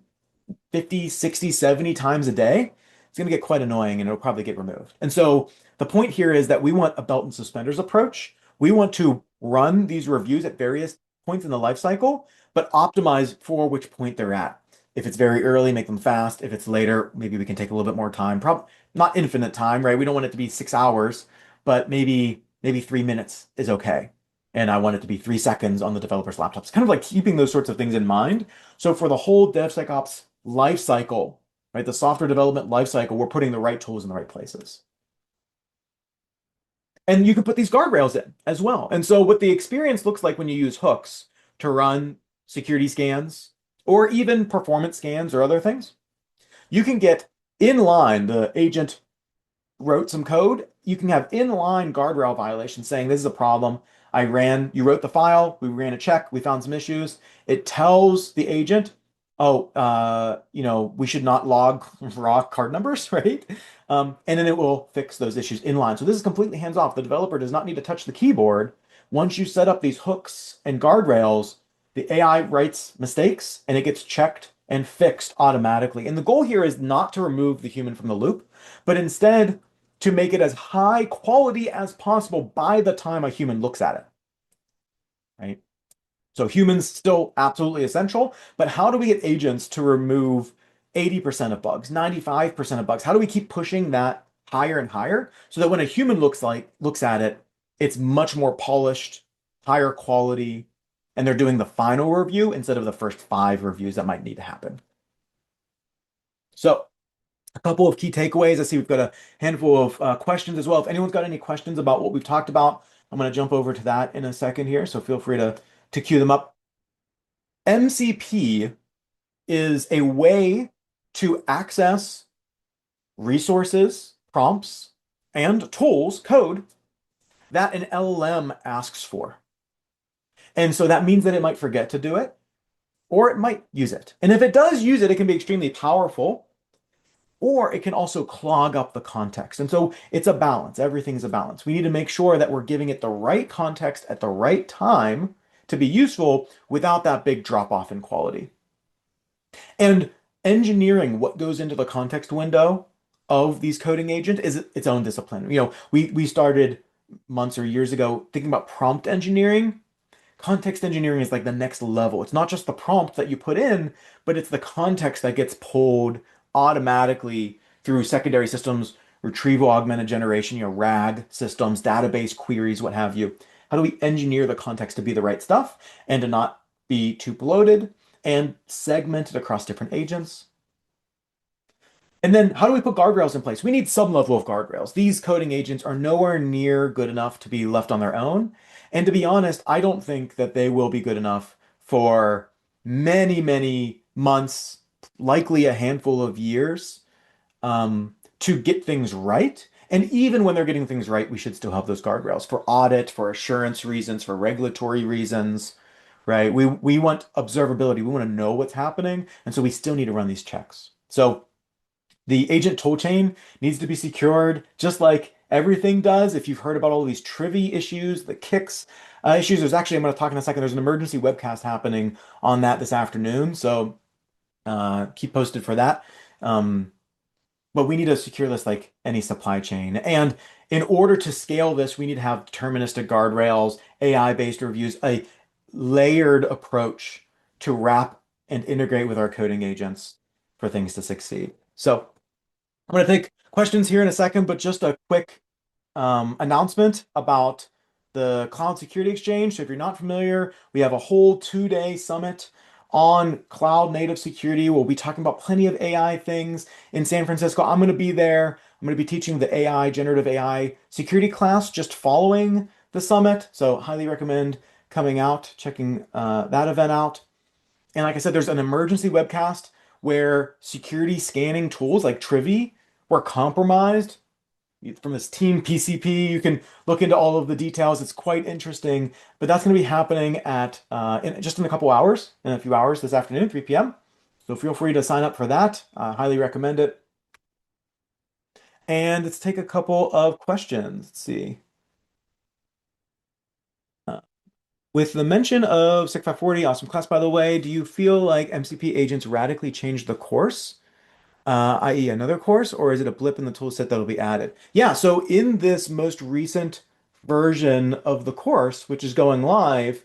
50, 60, 70 times a day, it's going to get quite annoying and it'll probably get removed. And so the point here is that we want a belt and suspenders approach. We want to run these reviews at various points in the life cycle, but optimize for which point they're at. If it's very early, make them fast. If it's later, maybe we can take a little bit more time. Probably not infinite time, right? We don't want it to be 6 hours, but maybe 3 minutes is okay. And I want it to be 3 seconds on the developer's laptops. Kind of like keeping those sorts of things in mind. So for the whole DevSecOps life cycle, right, the software development life cycle, we're putting the right tools in the right places. And you can put these guardrails in as well. And so what the experience looks like when you use hooks to run security scans or even performance scans or other things, you can get in line, the agent wrote some code, you can have inline guardrail violations saying this is a problem. You wrote the file, we ran a check, we found some issues. It tells the agent, oh, we should not log raw card numbers, right? And then it will fix those issues inline. So this is completely hands off. The developer does not need to touch the keyboard. Once you set up these hooks and guardrails, the AI writes mistakes and it gets checked and fixed automatically. And the goal here is not to remove the human from the loop, but instead to make it as high quality as possible by the time a human looks at it, right? So humans still absolutely essential, but how do we get agents to remove 80% of bugs, 95% of bugs? How do we keep pushing that higher and higher so that when a human looks at it, it's much more polished, higher quality, and they're doing the final review instead of the first 5 reviews that might need to happen. So a couple of key takeaways. I see we've got a handful of questions as well. If anyone's got any questions about what we've talked about, I'm going to jump over to that in a second here. So feel free to queue them up. MCP is a way to access resources, prompts, and tools, code that an LLM asks for. And so that means that it might forget to do it, or it might use it. And if it does use it, it can be extremely powerful, or it can also clog up the context. And so it's a balance. Everything's a balance. We need to make sure that we're giving it the right context at the right time to be useful without that big drop off in quality. And engineering what goes into the context window of these coding agents is its own discipline. We started months or years ago thinking about prompt engineering. Context engineering is like the next level. It's not just the prompt that you put in, but it's the context that gets pulled automatically through secondary systems, retrieval augmented generation, RAG systems, database queries, what have you. How do we engineer the context to be the right stuff and to not be too bloated and segment it across different agents? And then how do we put guardrails in place? We need some level of guardrails. These coding agents are nowhere near good enough to be left on their own. And to be honest, I don't think that they will be good enough for many, many months, likely a handful of years, to get things right. And even when they're getting things right, we should still have those guardrails for audit, for assurance reasons, for regulatory reasons, right? We want observability. We want to know what's happening. And so we still need to run these checks. So the agent toolchain needs to be secured just like everything does. If you've heard about all of these Trivy issues, the kicks issues, I'm going to talk in a second. There's an emergency webcast happening on that this afternoon. So keep posted for that. But we need to secure this like any supply chain. And in order to scale this, we need to have deterministic guardrails, AI-based reviews, a layered approach to wrap and integrate with our coding agents for things to succeed. So I'm going to take questions here in a second, but just a quick announcement about the Cloud Security Exchange. So if you're not familiar, we have a whole 2-day summit on cloud native security. We'll be talking about plenty of AI things in San Francisco. I'm going to be there. I'm going to be teaching the generative AI security class just following the summit. So highly recommend coming out, checking that event out. And like I said, there's an emergency webcast where security scanning tools like Trivy were compromised from this team PCP. You can look into all of the details. It's quite interesting, but that's going to be happening in a couple hours, in a few hours this afternoon, 3 p.m. So feel free to sign up for that. Highly recommend it. And let's take a couple of questions. Let's see. With the mention of Sec 540, awesome class, by the way, do you feel like MCP agents radically changed the course? I.e. another course, or is it a blip in the tool set that'll be added? Yeah, so in this most recent version of the course, which is going live,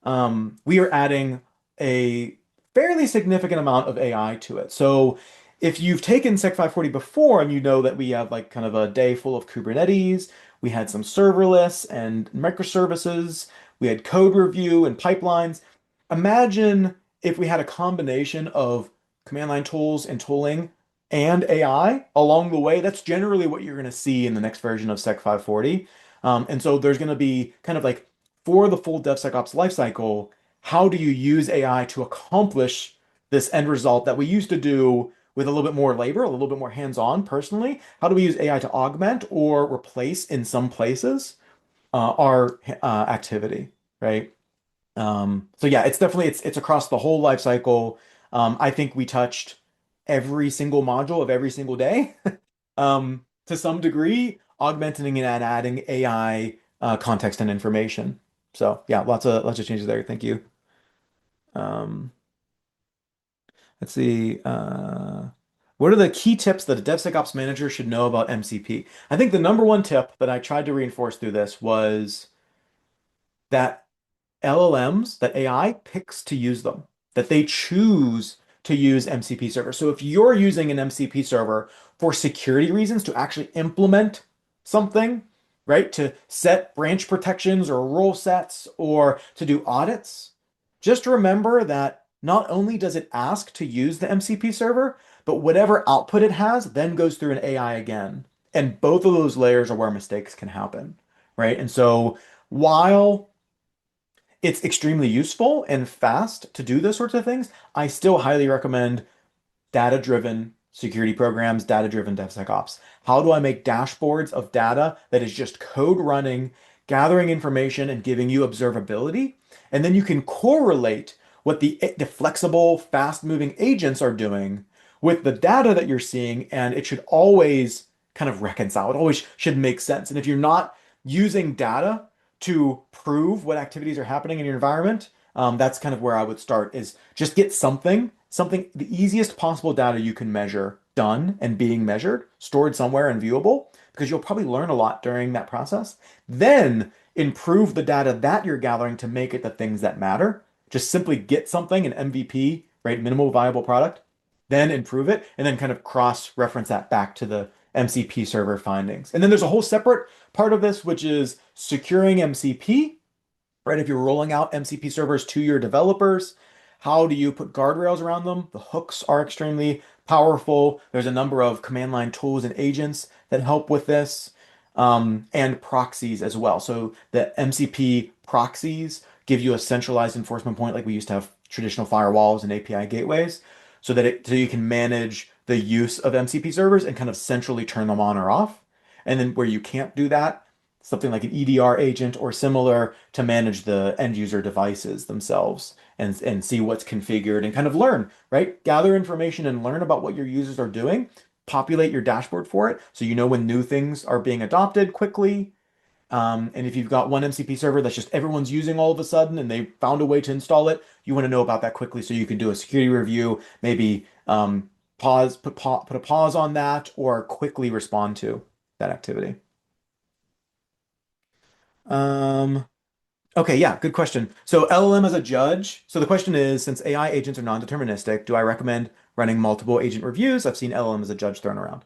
we are adding a fairly significant amount of AI to it. So if you've taken Sec 540 before and you know that we have like kind of a day full of Kubernetes, we had some serverless and microservices, we had code review and pipelines. Imagine if we had a combination of command line tools and tooling and AI along the way. That's generally what you're going to see in the next version of Sec 540. And so there's going to be kind of like for the full DevSecOps lifecycle, how do you use AI to accomplish this end result that we used to do with a little bit more labor, a little bit more hands-on personally? How do we use AI to augment or replace in some places our activity, right? So yeah, it's definitely it's across the whole life cycle. I think we touched every single module of every single day, to some degree, augmenting and adding AI context and information. So yeah, lots of changes there. Thank you. Um, let's see. What are the key tips that a DevSecOps manager should know about MCP? I think the number one tip that I tried to reinforce through this was that LLMs, that AI picks to use them, that they choose to use MCP server. So if you're using an MCP server for security reasons to actually implement something, right, to set branch protections or rule sets or to do audits, just remember that not only does it ask to use the MCP server, but whatever output it has then goes through an AI again. And both of those layers are where mistakes can happen, right? And so while it's extremely useful and fast to do those sorts of things, I still highly recommend data-driven security programs, data-driven DevSecOps. How do I make dashboards of data that is just code running, gathering information and giving you observability? And then you can correlate what the flexible, fast-moving agents are doing with the data that you're seeing, and it should always kind of reconcile. It always should make sense. And if you're not using data to prove what activities are happening in your environment, that's kind of where I would start is just get something, the easiest possible data you can measure done and being measured, stored somewhere and viewable, because you'll probably learn a lot during that process. Then improve the data that you're gathering to make it the things that matter. Just simply get something, an MVP, right? Minimal viable product, then improve it, and then kind of cross-reference that back to the MCP server findings. And then there's a whole separate part of this, which is securing MCP, right? If you're rolling out MCP servers to your developers, how do you put guardrails around them? The hooks are extremely powerful. There's a number of command line tools and agents that help with this, and proxies as well. So the MCP proxies give you a centralized enforcement point, like we used to have traditional firewalls and API gateways, so you can manage the use of MCP servers and kind of centrally turn them on or off. And then where you can't do that, something like an EDR agent or similar to manage the end user devices themselves and see what's configured and kind of learn, right? Gather information and learn about what your users are doing. Populate your dashboard for it so you know when new things are being adopted quickly. And if you've got one MCP server that's just everyone's using all of a sudden and they found a way to install it, you want to know about that quickly so you can do a security review, maybe put a pause on that or quickly respond to that activity. Um, okay, yeah, good question. So LLM as a judge. So the question is, since AI agents are non-deterministic, do I recommend running multiple agent reviews? I've seen LLM as a judge thrown around.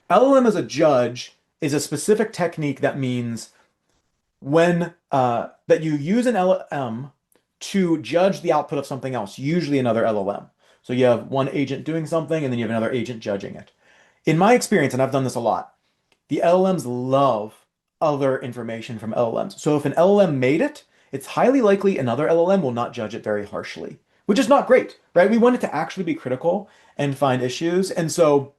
LLM as a judge is a specific technique that means when that you use an LLM to judge the output of something else, usually another LLM. So you have one agent doing something and then you have another agent judging it. In my experience, and I've done this a lot, the LLMs love other information from LLMs. So if an LLM made it, it's highly likely another LLM will not judge it very harshly, which is not great, right? We want it to actually be critical and find issues. And so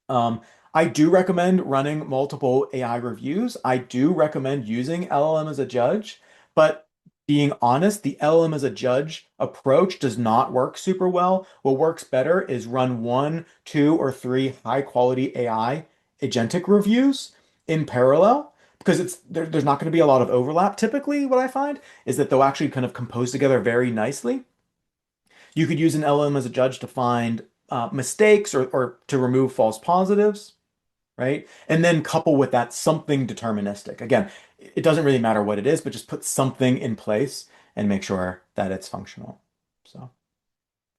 I do recommend running multiple AI reviews. I do recommend using LLM as a judge, but being honest, the LLM as a judge approach does not work super well. What works better is run one, two, or three high quality AI agentic reviews in parallel because there's not going to be a lot of overlap. Typically, what I find is that they'll actually kind of compose together very nicely. You could use an LLM as a judge to find mistakes or to remove false positives, right? And then couple with that something deterministic. Again, it doesn't really matter what it is, but just put something in place and make sure that it's functional. So,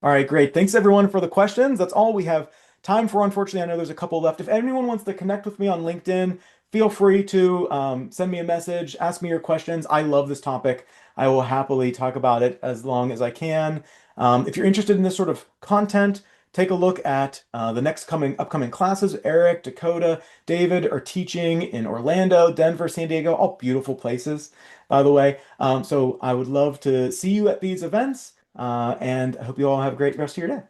all right, great. Thanks everyone for the questions. That's all we have time for. Unfortunately, I know there's a couple left. If anyone wants to connect with me on LinkedIn, feel free to send me a message, ask me your questions. I love this topic. I will happily talk about it as long as I can. If you're interested in this sort of content, take a look at the next upcoming classes. Eric, Dakota, David are teaching in Orlando, Denver, San Diego, all beautiful places, by the way. So I would love to see you at these events, and I hope you all have a great rest of your day.